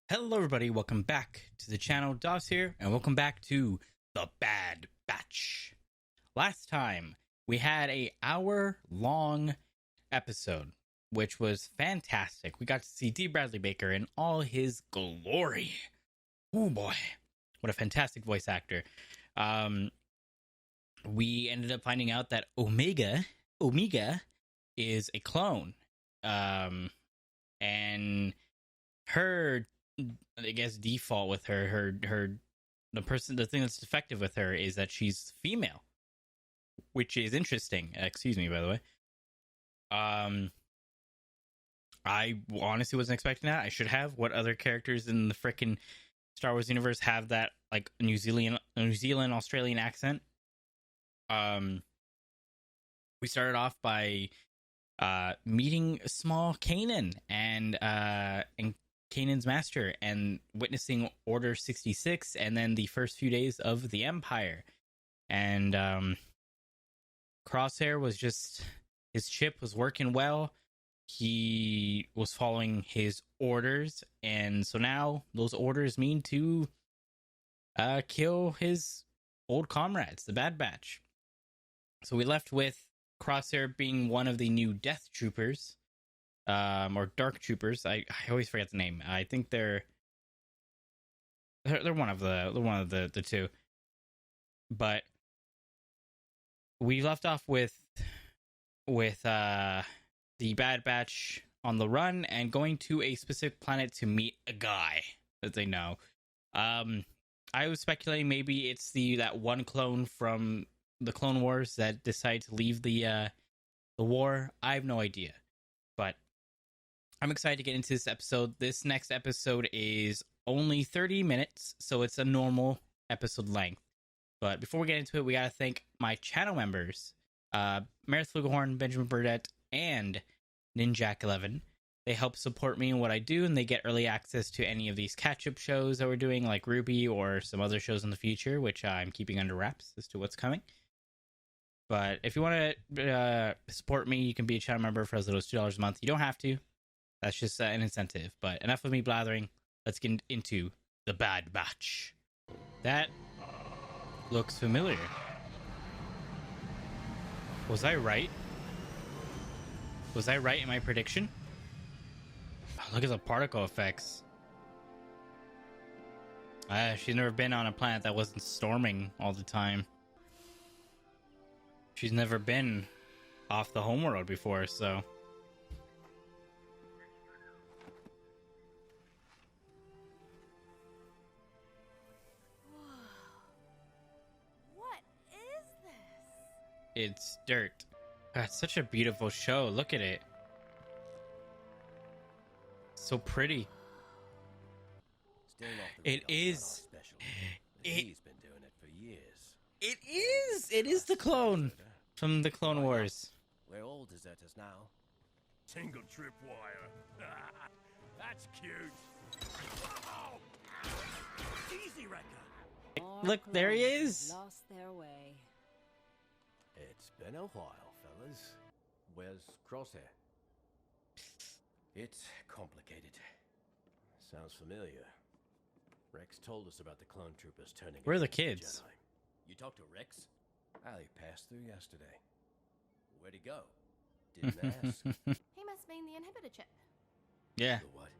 Hello, everybody. Welcome back to the channel. Doss here, and welcome back to The Bad Batch. Last time, we had a hour-long episode, which was fantastic. We got to see D. Bradley Baker in all his glory. Oh, boy. What a fantastic voice actor. We ended up finding out that Omega is a clone. And her, I guess, default with the thing that's defective with her is that she's female, which is interesting. Excuse me, by the way. I honestly wasn't expecting that. I should have. What other characters in the frickin' Star Wars universe have that, like, New Zealand Australian accent? We started off by meeting small Kanan and Kanan's master and witnessing Order 66 and then the first few days of the Empire. And Crosshair was just, his chip was working well. He was following his orders, and so now those orders mean to kill his old comrades, the Bad Batch. So we left with Crosshair being one of the new Death Troopers, or Dark Troopers. I always forget the name. I think they're one of the two. But we left off with the Bad Batch on the run and going to a specific planet to meet a guy that they know. I was speculating maybe it's that one clone from the Clone Wars that decided to leave the war. I have no idea, but I'm excited to get into this episode. This next episode is only 30 minutes, so it's a normal episode length. But before we get into it, we gotta thank my channel members, Meredith Flugelhorn, Benjamin Burdett, and Ninjak11. They help support me in what I do, and they get early access to any of these catch-up shows that we're doing, like RWBY or some other shows in the future, which I'm keeping under wraps as to what's coming. But if you want to support me, you can be a channel member for as little as $2 a month. You don't have to. That's just an incentive. But enough of me blathering. Let's get into the Bad Batch. That looks familiar. Was I right? Was I right in my prediction? Oh, look at the particle effects. She's never been on a planet that wasn't storming all the time. She's never been off the homeworld before, so... Whoa. What is this? It's dirt. It's such a beautiful show. Look at it. So pretty. It is. He's been doing it for years. It is. It is the clone from the Clone Wars. We're all deserters now. Single tripwire. That's cute. Whoa! Easy, Wrecker. Look, there he is. Lost their way. It's been a while, fellas. Where's Crosshair? It's complicated. Sounds familiar. Rex told us about the clone troopers turning. Where are the against kids? Jedi. You talked to Rex? Ali passed through yesterday. Where'd he go? Didn't ask. He must mean the inhibitor chip. Yeah. The what?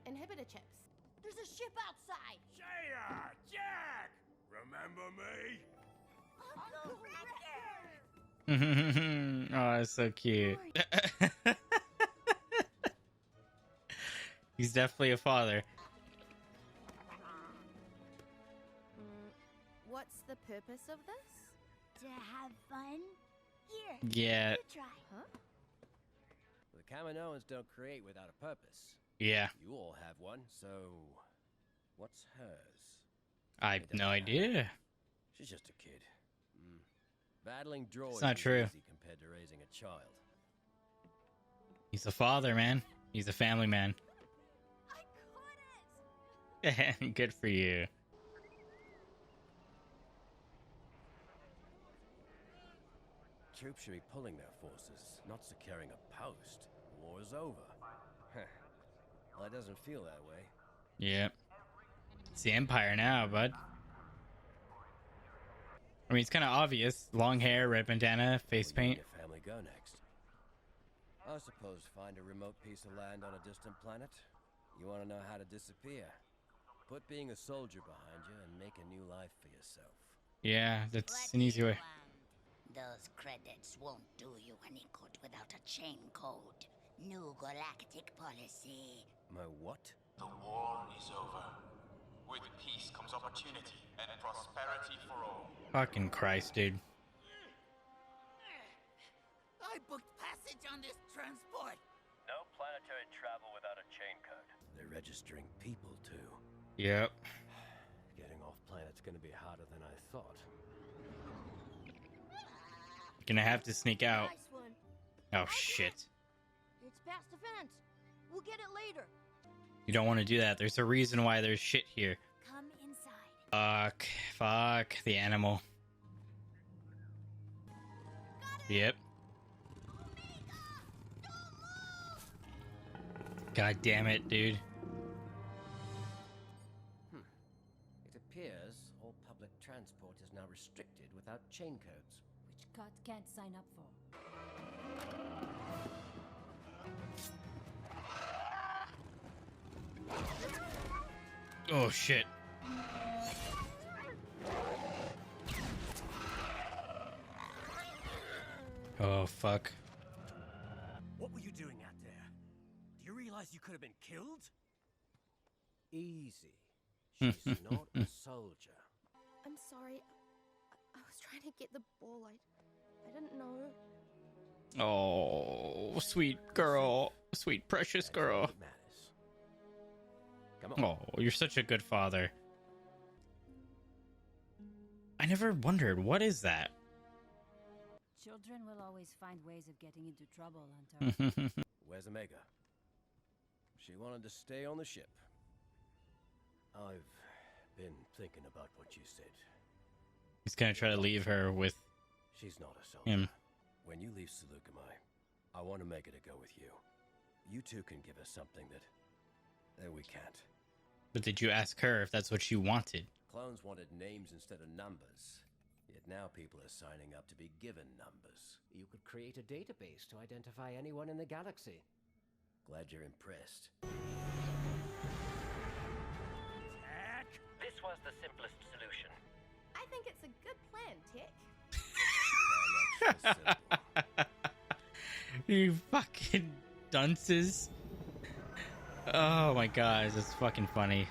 Inhibitor chips. There's a ship outside. Shaya! Jack! Remember me? Uncle Wrecker! Oh, that's so cute. He's definitely a father. What's the purpose of this? To have fun? Here, Yeah. you try. Huh? The Kaminoans don't create without a purpose. Yeah. You all have one, so what's hers? I have no idea. She's just a kid. Battling droids not is true. easy compared to raising a child. He's a father, man. He's a family man. I caught it! Good for you. Troops should be pulling their forces, not securing a post. War's over. Well, it doesn't feel that way. Yep. It's the Empire now, bud. I mean, it's kind of obvious. Long hair, red bandana, face Where paint. will your family go next? I suppose find a remote piece of land on a distant planet. You want to know how to disappear? Put being a soldier behind you and make a new life for yourself. Yeah, that's What an do easy you way. want? Those credits won't do you any good without a chain code. New galactic policy. My what? The war is over. With peace comes opportunity and prosperity for all. Fucking Christ, dude. I booked passage on this transport. No planetary travel without a chain code. They're registering people too. Yep. Getting off planet's gonna be harder than I thought. Gonna have to sneak out. Nice one. Oh, shit. It's past the fence. We'll get it later. You don't want to do that. There's a reason why there's shit here. Come inside. Fuck the animal. Yep. God damn it, dude. It appears all public transport is now restricted without chain codes. Which Cut can't sign up for. Oh, shit. Oh, fuck. What were you doing out there? Do you realize you could have been killed? Easy. She's not a soldier. I'm sorry. I was trying to get the ball. I didn't know. Oh, sweet girl. Sweet, precious That's all girl. that matters. Come on. Oh, you're such a good father. I never wondered, what is that? Children will always find ways of getting into trouble, Hunter. Where's Omega? She wanted to stay on the ship. I've been thinking about what you said. He's gonna try to leave her with She's not a soldier. him. When you leave Seleucami, I want Omega to go with you. You two can give us something that we can't. But did you ask her if that's what she wanted? Clones wanted names instead of numbers. Yet now people are signing up to be given numbers. You could create a database to identify anyone in the galaxy. Glad you're impressed. Heck! This was the simplest solution. I think it's a good plan, Tick. Simple. You fucking dunces. Oh my god, that's fucking funny.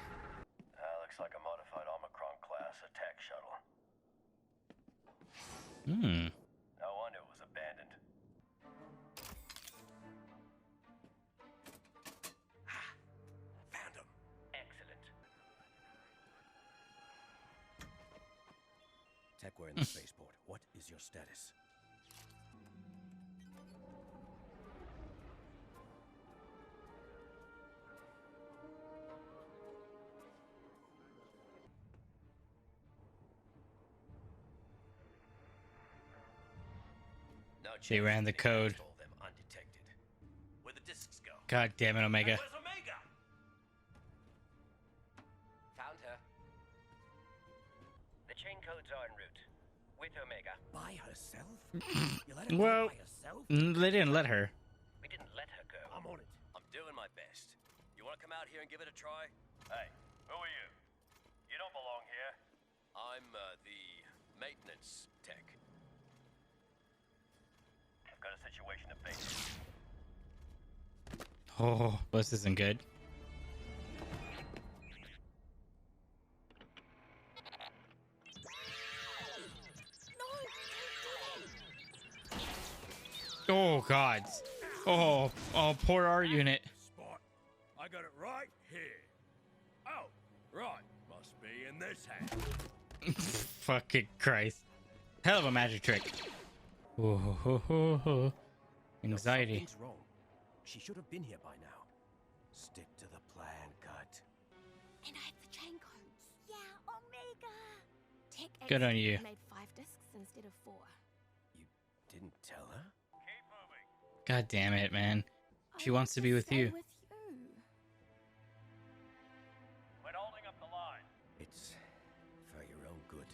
Looks like a modified Omicron class attack shuttle. No wonder it was abandoned. Found him. Excellent. Tech, we're in the spaceport. What is your status? No They chance ran the they can code. install them undetected. Where'd the discs go? God damn it, Omega. Where's Omega? Found her. The chain codes are en route. With Omega. By herself? You let her Well- go by herself? They didn't let her. We didn't let her go. I'm on it. I'm doing my best. You want to come out here and give it a try? Hey, who are you? You don't belong here. I'm the maintenance tech. I've got a situation to face. Oh, this isn't good. Oh god. Oh, poor our unit. Spot. I got it right here. Oh, right. Must be in this hand. Fucking Christ. Hell of a magic trick. Oh, anxiety. Something's wrong. She should have been here by now. Stick to the plan, Cut. And I have the chain codes. Yeah, Omega. Tick Good on you. made 5 discs instead of 4. You didn't tell her? God damn it, man. I She want wants to be with stay you. With you. It's for your own good.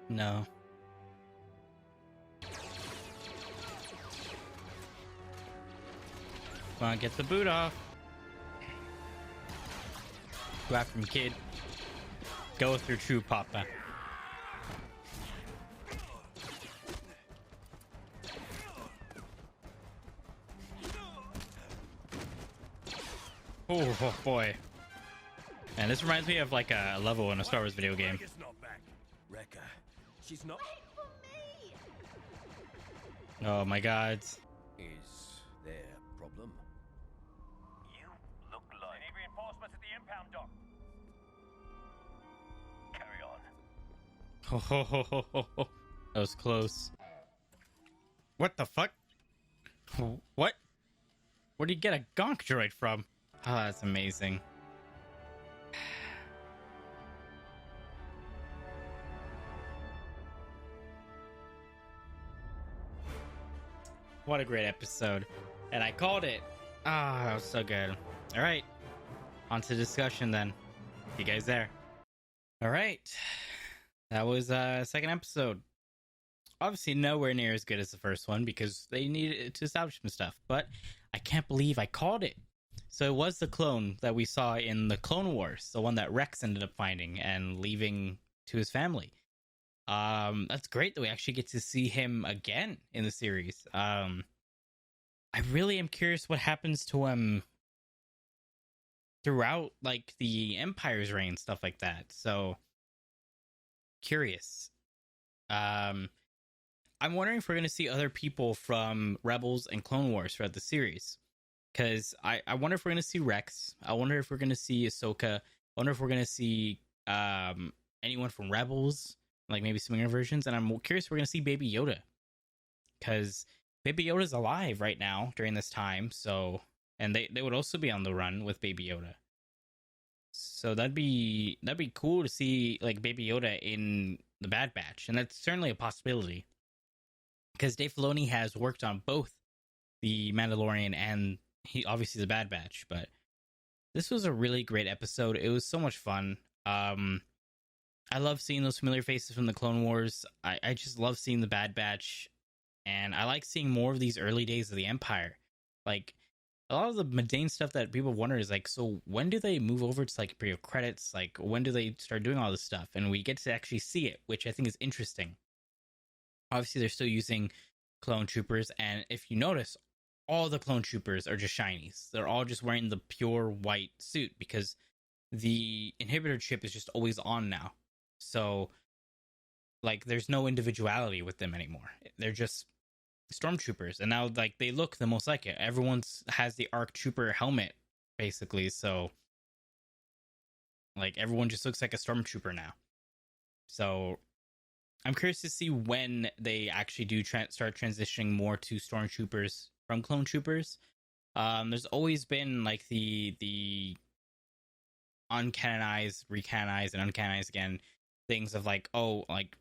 No. Come on, get the boot off. Go after him, kid. Go with your true papa. Oh boy. And this reminds me of like a level in a Star Wars video game. It's not back. Rekka, she's not... Oh my god. Is there a problem? You look like... Need reinforcements at the impound dock. Carry on. That was close. What the fuck? What? Where'd he get a gonk droid from? Oh, that's amazing. What a great episode. And I called it. Ah, that was so good. All right. On to discussion then. You guys there? All right. That was second episode. Obviously nowhere near as good as the first one because they needed to establish some stuff. But I can't believe I called it. So it was the clone that we saw in the Clone Wars. The one that Rex ended up finding and leaving to his family. That's great that we actually get to see him again in the series. I really am curious what happens to him throughout like the Empire's reign, stuff like that. So curious. I'm wondering if we're going to see other people from Rebels and Clone Wars throughout the series. Because I wonder if we're going to see Rex. I wonder if we're going to see Ahsoka. I wonder if we're going to see anyone from Rebels. Like maybe some younger versions, and I'm curious if we're gonna see Baby Yoda, because Baby Yoda's alive right now during this time. So, and they would also be on the run with Baby Yoda. So that'd be cool to see like Baby Yoda in the Bad Batch, and that's certainly a possibility. Because Dave Filoni has worked on both the Mandalorian and he obviously the Bad Batch, but this was a really great episode. It was so much fun. I love seeing those familiar faces from the Clone Wars. I just love seeing the Bad Batch. And I like seeing more of these early days of the Empire. Like, a lot of the mundane stuff that people wonder is like, so when do they move over to like Imperial credits? Like, when do they start doing all this stuff? And we get to actually see it, which I think is interesting. Obviously, they're still using clone troopers. And if you notice, all the clone troopers are just shinies. They're all just wearing the pure white suit because the inhibitor chip is just always on now. So, like, there's no individuality with them anymore. They're just stormtroopers, and now, like, they look the most like it. Everyone's has the ARC Trooper helmet, basically. So, like, everyone just looks like a stormtrooper now. So, I'm curious to see when they actually do start transitioning more to stormtroopers from clone troopers. There's always been like the uncanonized, recanonized, and uncanonized again. Things of like, oh, like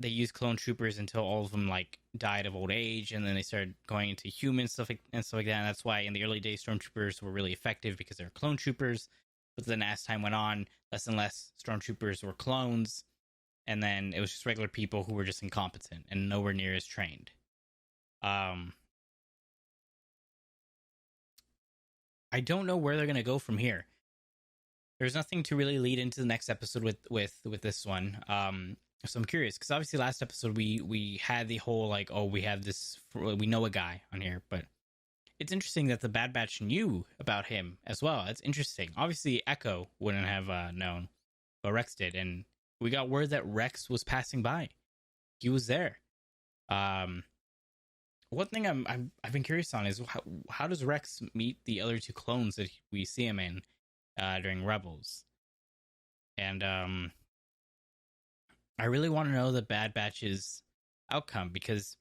they used clone troopers until all of them like died of old age, and then they started going into human stuff and stuff like that. And that's why in the early days, stormtroopers were really effective because they're clone troopers. But then as time went on, less and less stormtroopers were clones, and then it was just regular people who were just incompetent and nowhere near as trained. I don't know where they're gonna go from here. There's nothing to really lead into the next episode with this one. So I'm curious because obviously last episode we had the whole like, oh, we know a guy on here, but it's interesting that the Bad Batch knew about him as well. That's interesting. Obviously Echo wouldn't have known, but Rex did, and we got word that Rex was passing by. He was there. One thing I've been curious on is how does Rex meet the other two clones that we see him in during Rebels? And I really want to know the Bad Batch's outcome because,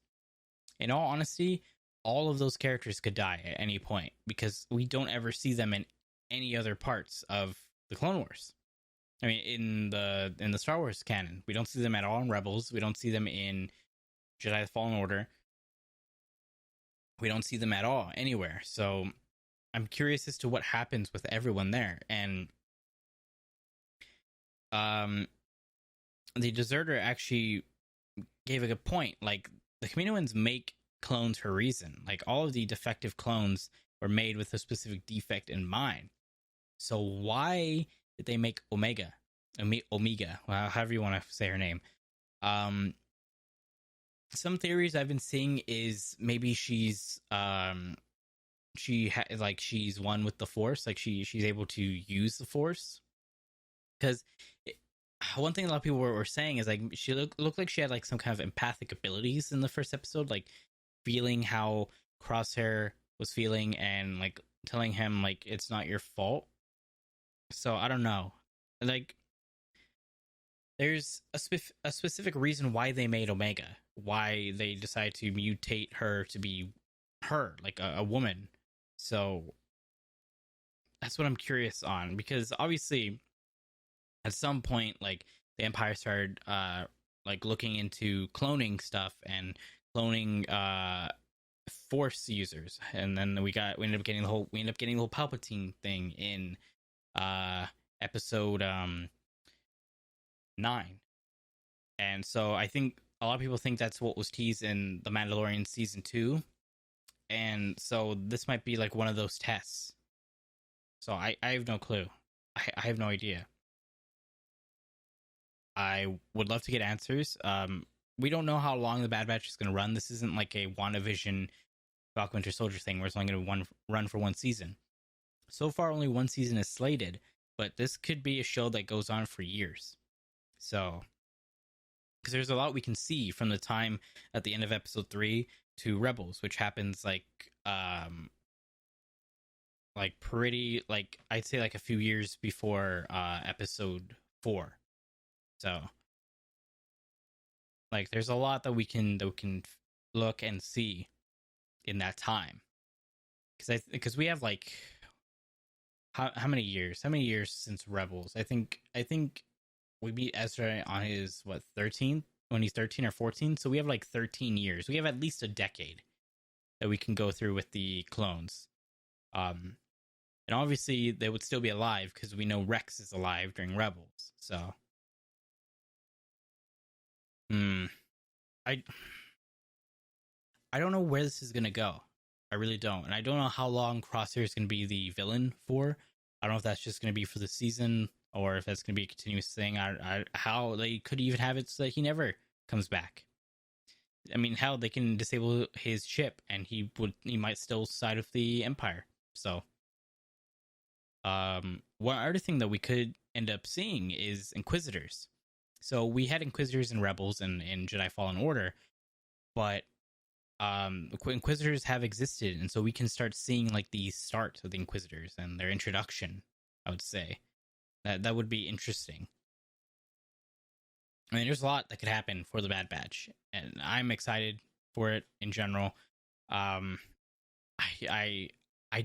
in all honesty, all of those characters could die at any point because we don't ever see them in any other parts of the Clone Wars. I mean, in the Star Wars canon, we don't see them at all in Rebels. We don't see them in Jedi: The Fallen Order. We don't see them at all anywhere. So I'm curious as to what happens with everyone there. And the deserter actually gave a good point. Like, the Kaminoans make clones for a reason. Like, all of the defective clones were made with a specific defect in mind. So why did they make Omega? Omega, well, however you want to say her name. Some theories I've been seeing is maybe she's she's one with the Force. Like, she's able to use the Force. Because one thing a lot of people were saying is, like, she looked like she had like some kind of empathic abilities in the first episode, like feeling how Crosshair was feeling and like telling him like it's not your fault. So I don't know. Like, there's a specific reason why they made Omega, why they decided to mutate her to be her, like a woman. So that's what I'm curious on, because obviously at some point, like, the Empire started like looking into cloning stuff and cloning Force users, and then we ended up getting the whole Palpatine thing in episode 9. And so I think a lot of people think that's what was teased in The Mandalorian season 2, and so this might be like one of those tests. So I have no clue. I have no idea. I would love to get answers. We don't know how long the Bad Batch is going to run. This isn't like a WandaVision Falcon Winter Soldier thing where it's only going to run for one season. So far, only one season is slated, but this could be a show that goes on for years. So, because there's a lot we can see from the time at the end of episode 3 to Rebels, which happens like pretty, like, I'd say like a few years before episode 4. So, like, there's a lot that we can look and see in that time. Because we have like how many years? How many years since Rebels? I think we meet Ezra on his 13th, when he's 13 or 14. So we have like 13 years. We have at least a decade that we can go through with the clones. And obviously they would still be alive because we know Rex is alive during Rebels. So I don't know where this is gonna go. I really don't, and I don't know how long Crosshair is gonna be the villain for. I don't know if that's just gonna be for the season or if that's gonna be a continuous thing. How they could even have it so that he never comes back. I mean, how they can disable his chip and he might still side with the Empire. So, one other thing that we could end up seeing is Inquisitors. So we had Inquisitors in Rebels and in Jedi Fallen Order, but Inquisitors have existed, and so we can start seeing like the start of the Inquisitors and their introduction. I would say that would be interesting. I mean, there's a lot that could happen for the Bad Batch, and I'm excited for it in general. I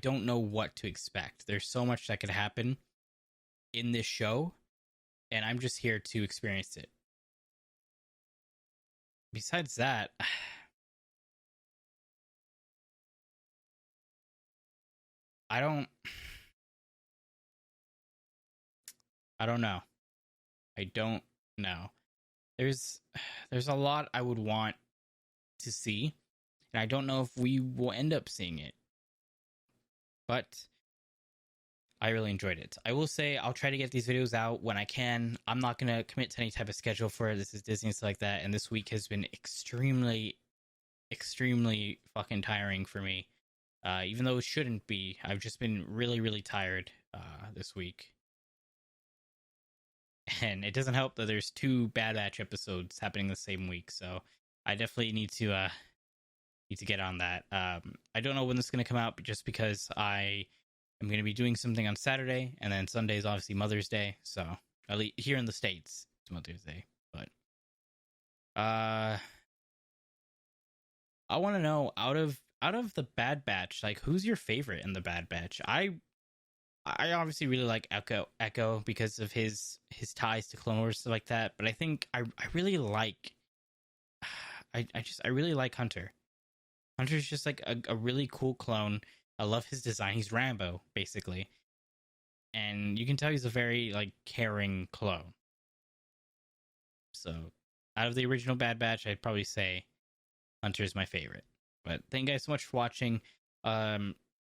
don't know what to expect. There's so much that could happen in this show, and I'm just here to experience it. Besides that, I don't know. I don't know. There's a lot I would want to see, and I don't know if we will end up seeing it. But I really enjoyed it. I will say I'll try to get these videos out when I can. I'm not going to commit to any type of schedule for it. This is Disney and stuff like that, and this week has been extremely fucking tiring for me. Even though it shouldn't be. I've just been really, really tired this week. And it doesn't help that there's 2 Bad Batch episodes happening the same week, so I definitely need to get on that. I don't know when this is going to come out, but just because I am going to be doing something on Saturday, and then Sunday is obviously Mother's Day, so at least here in the States, it's Mother's Day. But I want to know, out of the Bad Batch, like, who's your favorite in the Bad Batch? I obviously really like Echo because of his ties to Clone Wars, stuff like that. But I think I really like I really like Hunter. Hunter's just like a really cool clone. I love his design. He's Rambo, basically, and you can tell he's a very like caring clone. So out of the original Bad Batch, I'd probably say Hunter is my favorite. But thank you guys so much for watching.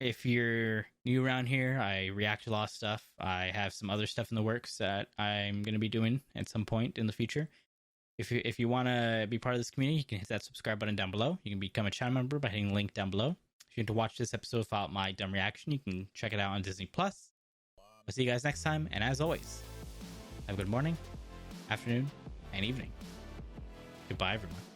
If you're new around here, I react to a lot of stuff. I have some other stuff in the works that I'm going to be doing at some point in the future. If you want to be part of this community, you can hit that subscribe button down below. You can become a channel member by hitting the link down below. If you want to watch this episode without my dumb reaction, you can check it out on Disney+. I'll see you guys next time, and as always, have a good morning, afternoon, and evening. Goodbye, everyone.